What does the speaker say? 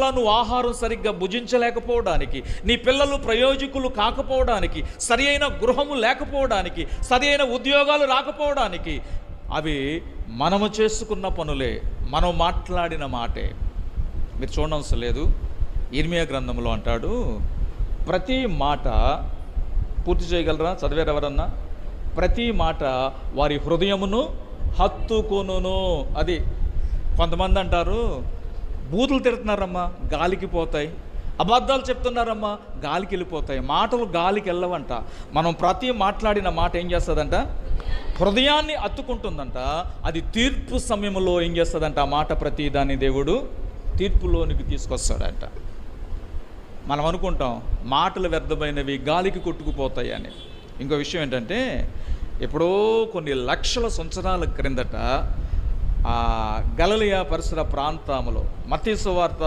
నువ్వు ఆహారం సరిగ్గా భుజించలేకపోవడానికి, నీ పిల్లలు ప్రయోజకులు కాకపోవడానికి, సరి అయిన గృహము లేకపోవడానికి, సరి అయిన ఉద్యోగాలు రాకపోవడానికి, అవి మనము చేసుకున్న పనులే, మనం మాట్లాడిన మాటే. మీరు చూడవలసిన లేదు, ఇర్మియా గ్రంథంలో అంటాడు, ప్రతి మాట పూర్తి చేయగలరా? చదివారు ఎవరన్నా? ప్రతి మాట వారి హృదయమును హత్తుకొనును. అది కొంతమంది అంటారు, బూతులు తిడుతున్నారమ్మా, గాలికి పోతాయి. అబద్ధాలు చెప్తున్నారమ్మా, గాలికి వెళ్ళిపోతాయి. మాటలు గాలికి వెళ్ళవంట. మనం ప్రతి మాట్లాడిన మాట ఏం చేస్తుందంట? హృదయాన్ని అత్తుకుంటుందంట. అది తీర్పు సమయంలో ఏం చేస్తుందంట? ఆ మాట ప్రతి దాన్ని దేవుడు తీర్పులోనికి తీసుకొస్తాడంట. మనం అనుకుంటాం మాటలు వ్యర్థమైనవి, గాలికి కొట్టుకుపోతాయి అని. ఇంకో విషయం ఏంటంటే, ఎప్పుడో కొన్ని లక్షల సంవత్సరాల క్రిందట గలిలయ పరిసర ప్రాంతంలో మత్తయి సువార్త